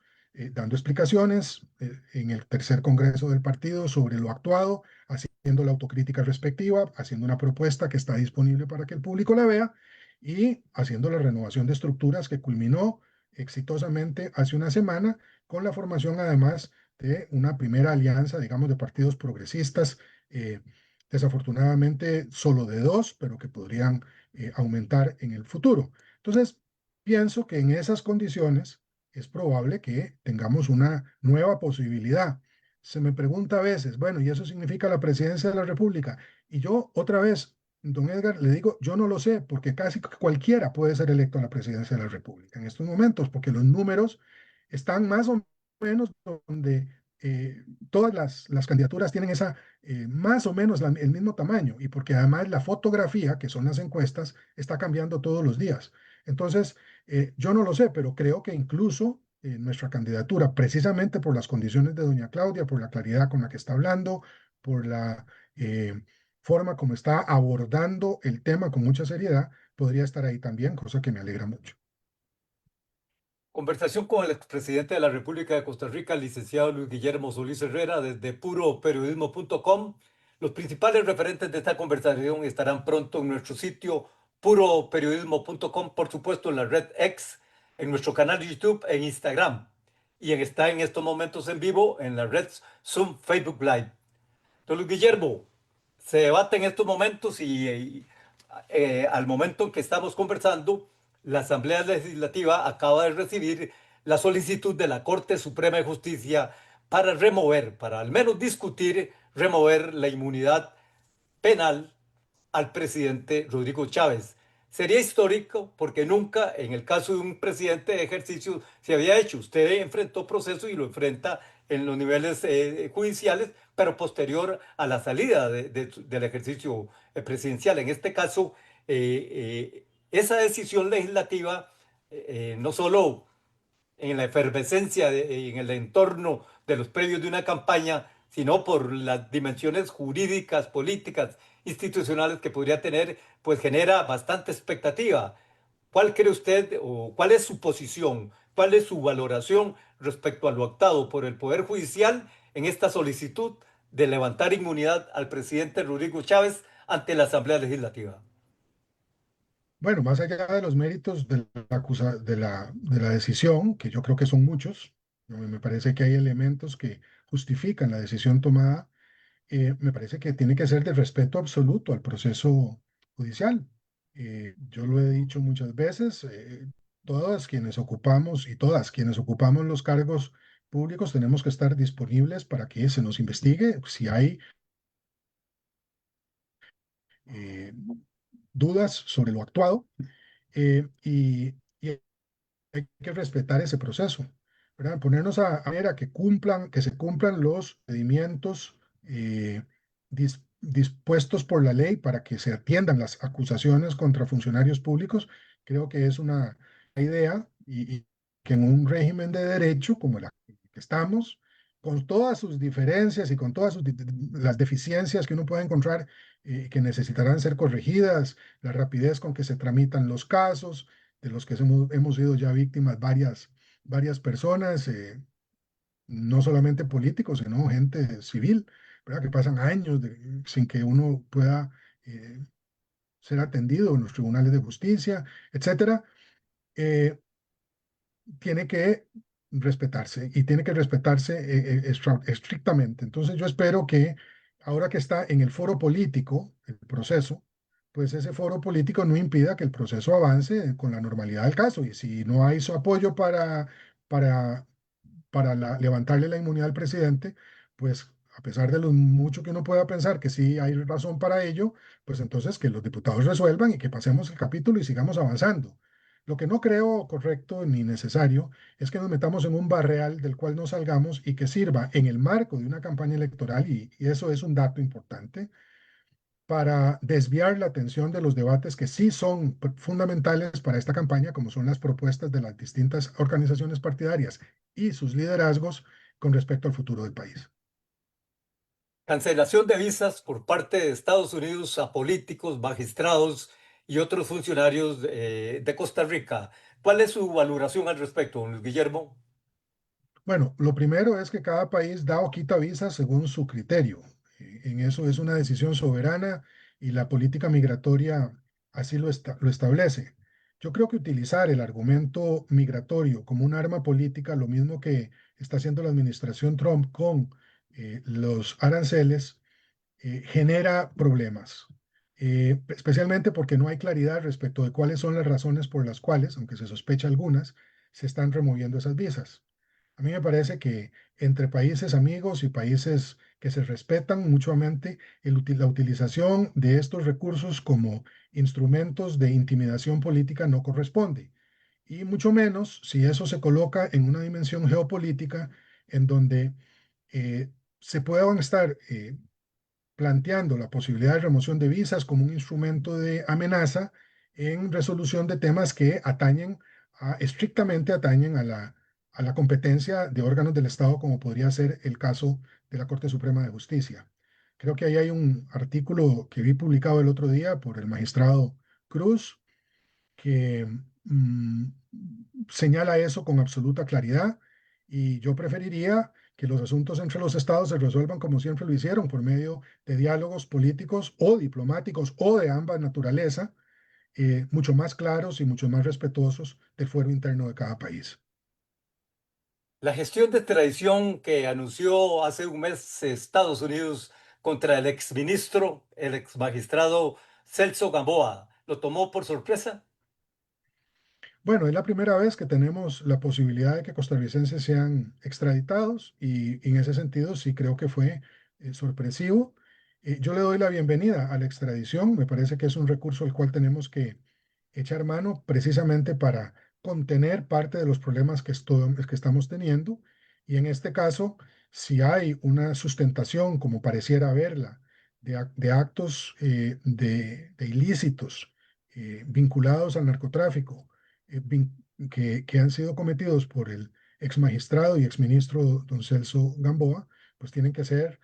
dando explicaciones en el tercer congreso del partido sobre lo actuado, haciendo la autocrítica respectiva, haciendo una propuesta que está disponible para que el público la vea y haciendo la renovación de estructuras que culminó exitosamente hace una semana con la formación además de una primera alianza, digamos, de partidos progresistas, eh, desafortunadamente solo de dos, pero que podrían aumentar en el futuro. Entonces, pienso que en esas condiciones es probable que tengamos una nueva posibilidad. Se me pregunta a veces, bueno, ¿y eso significa la presidencia de la República? Y yo otra vez, don Edgar, le digo, yo no lo sé, porque casi cualquiera puede ser electo a la presidencia de la República en estos momentos, porque los números están más o menos donde todas las candidaturas tienen más o menos el mismo tamaño y porque además la fotografía, que son las encuestas, está cambiando todos los días. Entonces, yo no lo sé, pero creo que incluso nuestra candidatura, precisamente por las condiciones de doña Claudia, por la claridad con la que está hablando, por la forma como está abordando el tema con mucha seriedad, podría estar ahí también, cosa que me alegra mucho. Conversación con el expresidente de la República de Costa Rica, el licenciado Luis Guillermo Solís Herrera, desde puroperiodismo.com. Los principales referentes de esta conversación estarán pronto en nuestro sitio puroperiodismo.com, por supuesto en la red X, en nuestro canal de YouTube, en Instagram y está en estos momentos en vivo en la red Zoom Facebook Live. Don Luis Guillermo, se debate en estos momentos y al momento en que estamos conversando, la Asamblea Legislativa acaba de recibir la solicitud de la Corte Suprema de Justicia para remover, para al menos discutir, remover la inmunidad penal al presidente Rodrigo Chávez. Sería histórico porque nunca en el caso de un presidente de ejercicio se había hecho. Usted enfrentó proceso y lo enfrenta en los niveles judiciales, pero posterior a la salida del ejercicio presidencial. En este caso, esa decisión legislativa no solo en la efervescencia, en el entorno de los previos de una campaña, sino por las dimensiones jurídicas, políticas, institucionales que podría tener, pues genera bastante expectativa. ¿Cuál cree usted o cuál es su posición, cuál es su valoración respecto a lo optado por el Poder Judicial en esta solicitud de levantar inmunidad al presidente Rodrigo Chávez ante la Asamblea Legislativa? Bueno, más allá de los méritos de la decisión, que yo creo que son muchos, ¿no? Me parece que hay elementos que justifican la decisión tomada. Me parece que tiene que ser de respeto absoluto al proceso judicial. Yo lo he dicho muchas veces, todas quienes ocupamos y todas quienes ocupamos los cargos públicos tenemos que estar disponibles para que se nos investigue si hay eh, dudas sobre lo actuado, y hay que respetar ese proceso, ¿verdad? Ponernos a ver a que se cumplan los pedimientos dispuestos por la ley para que se atiendan las acusaciones contra funcionarios públicos. Creo que es una idea y que en un régimen de derecho como el que estamos, con todas sus diferencias y con todas las deficiencias que uno puede encontrar, que necesitarán ser corregidas, la rapidez con que se tramitan los casos, de los que hemos sido ya víctimas varias personas, no solamente políticos, sino gente civil, ¿verdad? Que pasan años sin que uno pueda ser atendido en los tribunales de justicia, etcétera. Eh, Tiene que respetarse y tiene que respetarse estrictamente. Entonces yo espero que ahora que está en el foro político, el proceso, pues ese foro político no impida que el proceso avance con la normalidad del caso. Y si no hay su apoyo para, levantarle la inmunidad al presidente, pues a pesar de lo mucho que uno pueda pensar que sí hay razón para ello, pues entonces que los diputados resuelvan y que pasemos el capítulo y sigamos avanzando. Lo que no creo correcto ni necesario es que nos metamos en un barreal del cual no salgamos y que sirva en el marco de una campaña electoral, y eso es un dato importante, para desviar la atención de los debates que sí son fundamentales para esta campaña, como son las propuestas de las distintas organizaciones partidarias y sus liderazgos con respecto al futuro del país. Cancelación de visas por parte de Estados Unidos a políticos, magistrados y otros funcionarios de Costa Rica. ¿Cuál es su valoración al respecto, don Luis Guillermo? Bueno, lo primero es que cada país da o quita visas según su criterio. En eso es una decisión soberana y la política migratoria así lo establece. Yo creo que utilizar el argumento migratorio como un arma política, lo mismo que está haciendo la administración Trump con los aranceles, genera problemas, especialmente porque no hay claridad respecto de cuáles son las razones por las cuales, aunque se sospecha algunas, se están removiendo esas visas. A mí me parece que entre países amigos y países que se respetan mutuamente, la utilización de estos recursos como instrumentos de intimidación política no corresponde. Y mucho menos si eso se coloca en una dimensión geopolítica en donde se puedan estar planteando la posibilidad de remoción de visas como un instrumento de amenaza en resolución de temas que estrictamente atañen a la competencia de órganos del Estado, como podría ser el caso de la Corte Suprema de Justicia. Creo que ahí hay un artículo que vi publicado el otro día por el magistrado Cruz que mm, señala eso con absoluta claridad y yo preferiría que los asuntos entre los estados se resuelvan como siempre lo hicieron, por medio de diálogos políticos o diplomáticos o de ambas naturaleza, mucho más claros y mucho más respetuosos del fuero interno de cada país. La gestión de extradición que anunció hace un mes Estados Unidos contra el exministro, el exmagistrado Celso Gamboa, ¿lo tomó por sorpresa? Bueno, es la primera vez que tenemos la posibilidad de que costarricenses sean extraditados y en ese sentido sí creo que fue sorpresivo. Yo le doy la bienvenida a la extradición. Me parece que es un recurso al cual tenemos que echar mano precisamente para contener parte de los problemas que estamos teniendo. Y en este caso, si hay una sustentación, como pareciera haberla, de actos de ilícitos vinculados al narcotráfico, que han sido cometidos por el ex magistrado y ex ministro don Celso Gamboa, pues tienen que ser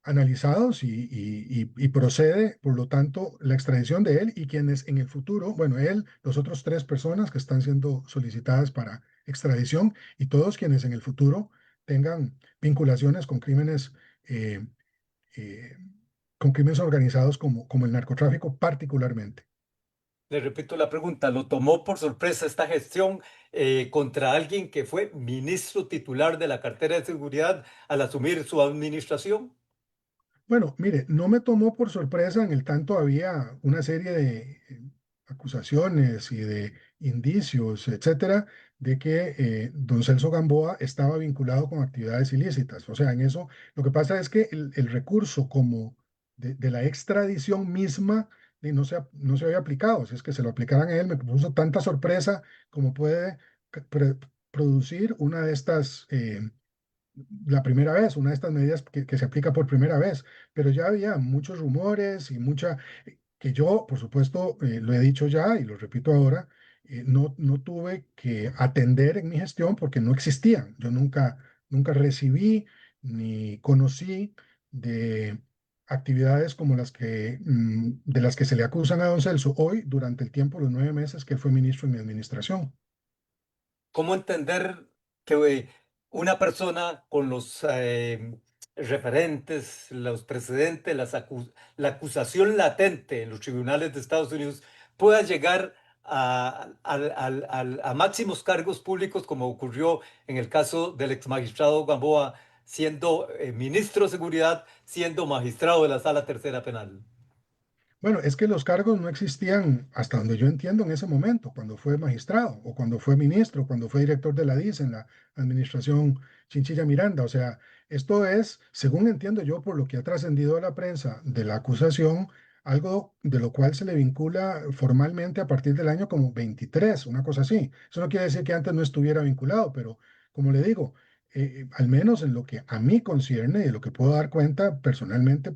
analizados y procede, por lo tanto, la extradición de él y quienes en el futuro, bueno, él, los otros tres personas que están siendo solicitadas para extradición y todos quienes en el futuro tengan vinculaciones eh, eh, con crímenes organizados como el narcotráfico particularmente. Le repito la pregunta, ¿lo tomó por sorpresa esta gestión contra alguien que fue ministro titular de la cartera de seguridad al asumir su administración? Bueno, mire, no me tomó por sorpresa en el tanto había una serie de acusaciones y de indicios, etcétera, de que don Celso Gamboa estaba vinculado con actividades ilícitas. O sea, en eso, lo que pasa es que el recurso como de la extradición misma no se había aplicado. Si es que se lo aplicaran a él, me puso tanta sorpresa como puede pre- producir una de estas la primera vez, una de estas medidas que se aplica por primera vez, pero ya había muchos rumores y que yo, por supuesto, lo he dicho ya y lo repito ahora, no tuve que atender en mi gestión porque no existían. Yo nunca recibí ni conocí de actividades como de las que se le acusan a don Celso hoy durante el tiempo, los 9 meses que él fue ministro en mi administración. ¿Cómo entender que una persona con los referentes, los precedentes, la acusación latente en los tribunales de Estados Unidos pueda llegar a máximos cargos públicos, como ocurrió en el caso del ex magistrado Gamboa, siendo ministro de Seguridad, siendo magistrado de la Sala Tercera Penal? Bueno, es que los cargos no existían hasta donde yo entiendo en ese momento, cuando fue magistrado o cuando fue ministro, cuando fue director de la DIS en la administración Chinchilla Miranda. O sea, esto es, según entiendo yo, por lo que ha trascendido a la prensa de la acusación, algo de lo cual se le vincula formalmente a partir del año como 23, una cosa así. Eso no quiere decir que antes no estuviera vinculado, pero como le digo, al menos en lo que a mí concierne y de lo que puedo dar cuenta personalmente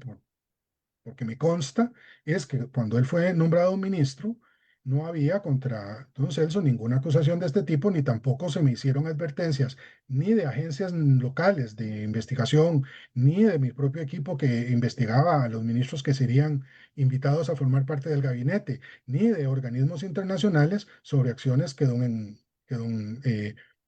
porque me consta, es que cuando él fue nombrado ministro, no había contra don Celso ninguna acusación de este tipo, ni tampoco se me hicieron advertencias ni de agencias locales de investigación, ni de mi propio equipo que investigaba a los ministros que serían invitados a formar parte del gabinete, ni de organismos internacionales sobre acciones que don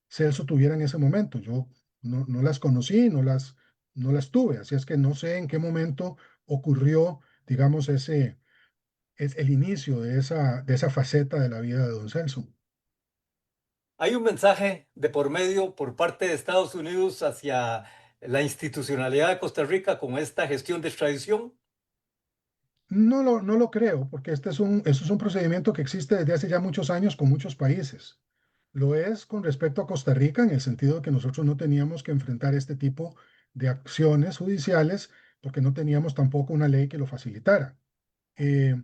Celso tuviera en ese momento. Yo no las conocí, no las tuve, así es que no sé en qué momento ocurrió, digamos, es el inicio de esa faceta de la vida de don Celso. Hay un mensaje de por medio por parte de Estados Unidos hacia la institucionalidad de Costa Rica con esta gestión de extradición. No lo creo, porque esto es un procedimiento que existe desde hace ya muchos años con muchos países. Lo es con respecto a Costa Rica, en el sentido de que nosotros no teníamos que enfrentar este tipo de acciones judiciales, porque no teníamos tampoco una ley que lo facilitara. Eh,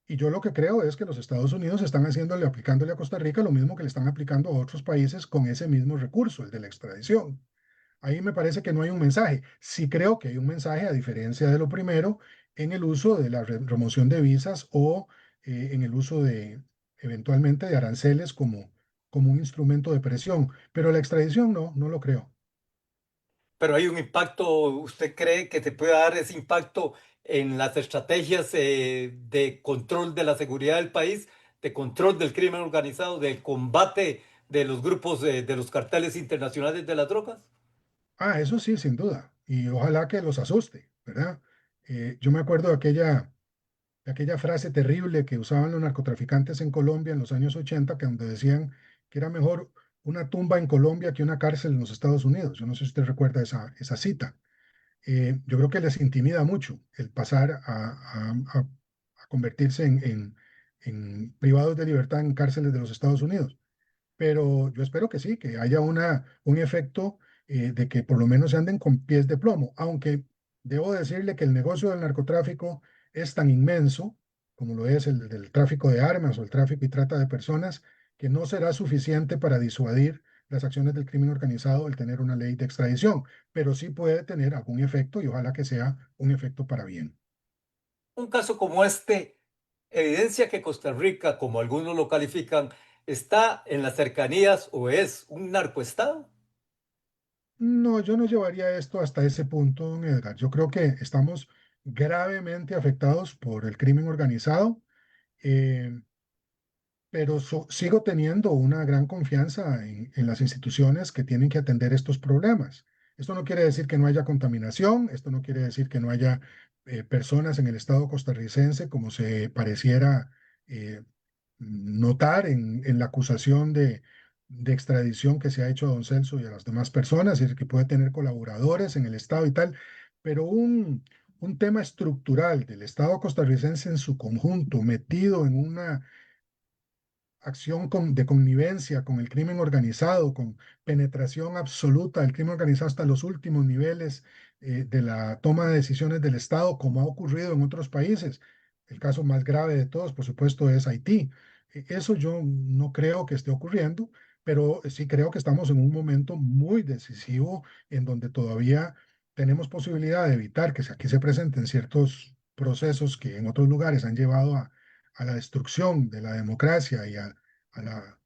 y yo lo que creo es que los Estados Unidos están aplicándole a Costa Rica lo mismo que le están aplicando a otros países con ese mismo recurso, el de la extradición. Ahí me parece que no hay un mensaje. Sí creo que hay un mensaje, a diferencia de lo primero, en el uso de la remoción de visas o en el uso eventualmente, de aranceles como un instrumento de presión. Pero la extradición no lo creo. pero hay un impacto, ¿usted cree que se puede dar ese impacto en las estrategias de control de la seguridad del país, de control del crimen organizado, del combate de los grupos de los carteles internacionales de las drogas? Ah, eso sí, sin duda. Y ojalá que los asuste, ¿verdad? Yo me acuerdo de aquella frase terrible que usaban los narcotraficantes en Colombia en los años 80, que donde decían que era mejor una tumba en Colombia que una cárcel en los Estados Unidos. Yo no sé si usted recuerda esa cita. Yo creo que les intimida mucho el pasar a convertirse en privados de libertad en cárceles de los Estados Unidos, pero yo espero que sí, que haya un efecto de que por lo menos se anden con pies de plomo, aunque debo decirle que el negocio del narcotráfico es tan inmenso como lo es el del tráfico de armas o el tráfico y trata de personas, que no será suficiente para disuadir las acciones del crimen organizado el tener una ley de extradición, pero sí puede tener algún efecto y ojalá que sea un efecto para bien. Un caso como este evidencia que Costa Rica, como algunos lo califican, está en las cercanías o es un narcoestado. No, yo no llevaría esto hasta ese punto, don Edgar. Yo creo que estamos gravemente afectados por el crimen organizado, eh, pero sigo teniendo una gran confianza en las instituciones que tienen que atender estos problemas. Esto no quiere decir que no haya contaminación, esto no quiere decir que no haya personas en el Estado costarricense como se pareciera eh, notar en la acusación de extradición que se ha hecho a don Celso y a las demás personas, es decir, que puede tener colaboradores en el Estado y tal, pero un tema estructural del Estado costarricense en su conjunto, metido en una acción de connivencia con el crimen organizado, con penetración absoluta del crimen organizado hasta los últimos niveles de la toma de decisiones del Estado, como ha ocurrido en otros países. El caso más grave de todos, por supuesto, es Haití. Eso yo no creo que esté ocurriendo, pero sí creo que estamos en un momento muy decisivo en donde todavía tenemos posibilidad de evitar que aquí se presenten ciertos procesos que en otros lugares han llevado a la destrucción de la democracia y a la,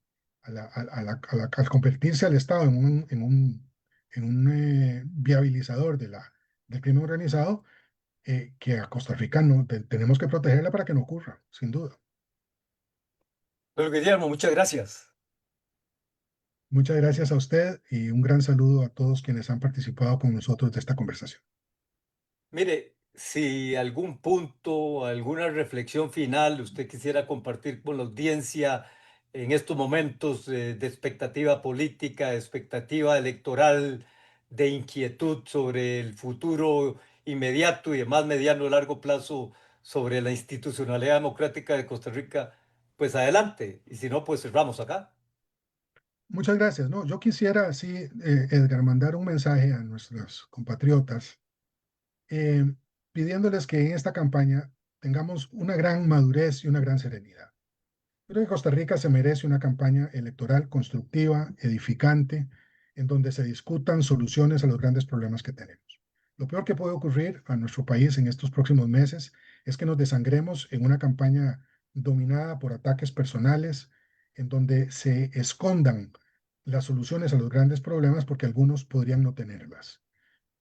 al convertirse al Estado en un viabilizador del crimen organizado, que a Costa Rica no, tenemos que protegerla para que no ocurra, sin duda. Pero Guillermo, muchas gracias. Muchas gracias a usted y un gran saludo a todos quienes han participado con nosotros de esta conversación. Mire, si algún punto, alguna reflexión final usted quisiera compartir con la audiencia en estos momentos de expectativa política, de expectativa electoral, de inquietud sobre el futuro inmediato y de más mediano y largo plazo sobre la institucionalidad democrática de Costa Rica, pues adelante. Y si no, pues cerramos acá. Muchas gracias. No, yo quisiera, sí, Edgar, mandar un mensaje a nuestros compatriotas, eh, pidiéndoles que en esta campaña tengamos una gran madurez y una gran serenidad. Creo que Costa Rica se merece una campaña electoral constructiva, edificante, en donde se discutan soluciones a los grandes problemas que tenemos. Lo peor que puede ocurrir a nuestro país en estos próximos meses es que nos desangremos en una campaña dominada por ataques personales, en donde se escondan las soluciones a los grandes problemas porque algunos podrían no tenerlas.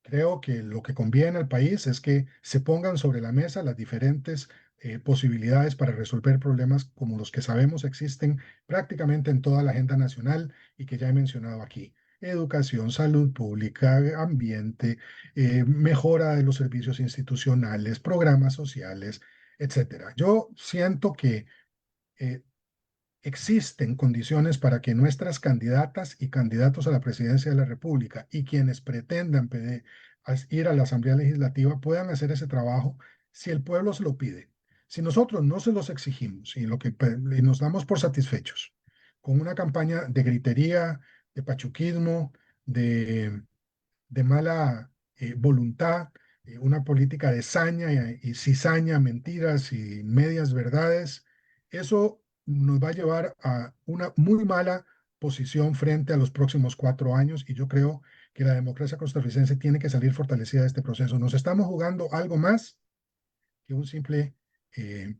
Creo que lo que conviene al país es que se pongan sobre la mesa las diferentes posibilidades para resolver problemas como los que sabemos existen prácticamente en toda la agenda nacional y que ya he mencionado aquí. Educación, salud pública, ambiente, mejora de los servicios institucionales, programas sociales, etcétera. Yo siento que eh, existen condiciones para que nuestras candidatas y candidatos a la presidencia de la República y quienes pretendan ir a la Asamblea Legislativa puedan hacer ese trabajo si el pueblo se lo pide. Si nosotros no se los exigimos y nos damos por satisfechos con una campaña de gritería, de pachuquismo, de de mala voluntad, una política de saña y cizaña, mentiras y medias verdades, eso nos va a llevar a una muy mala posición frente a los próximos 4 años y yo creo que la democracia costarricense tiene que salir fortalecida de este proceso. Nos estamos jugando algo más que un simple, eh,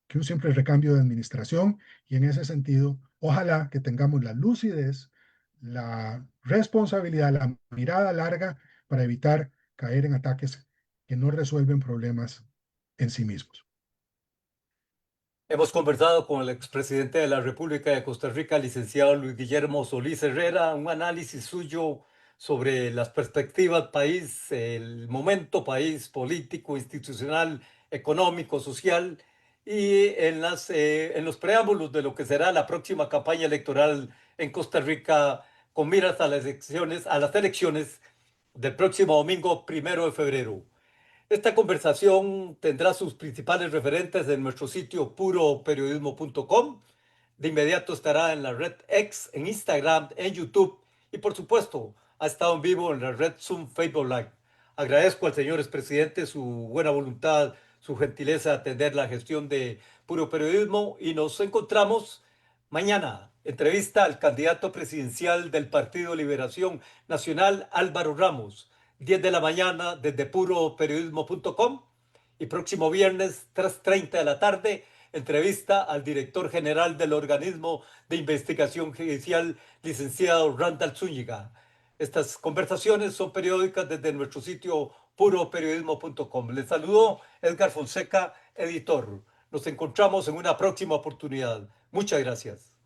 que un simple recambio de administración y en ese sentido, ojalá que tengamos la lucidez, la responsabilidad, la mirada larga para evitar caer en ataques que no resuelven problemas en sí mismos. Hemos conversado con el expresidente de la República de Costa Rica, licenciado Luis Guillermo Solís Herrera, un análisis suyo sobre las perspectivas país, el momento país político, institucional, económico, social y en los preámbulos de lo que será la próxima campaña electoral en Costa Rica con miras a las elecciones del próximo domingo 1 de febrero. Esta conversación tendrá sus principales referentes en nuestro sitio puroperiodismo.com. De inmediato estará en la red X, en Instagram, en YouTube y por supuesto ha estado en vivo en la red Zoom Facebook Live. Agradezco al señor expresidente su buena voluntad, su gentileza de atender la gestión de Puro Periodismo y nos encontramos mañana. Entrevista al candidato presidencial del Partido Liberación Nacional, Álvaro Ramos, 10 de la mañana desde puroperiodismo.com y próximo viernes 3:30 de la tarde entrevista al director general del organismo de investigación judicial, licenciado Randall Zúñiga. Estas conversaciones son periódicas desde nuestro sitio puroperiodismo.com. Les saludo Edgar Fonseca, editor. Nos encontramos en una próxima oportunidad. Muchas gracias.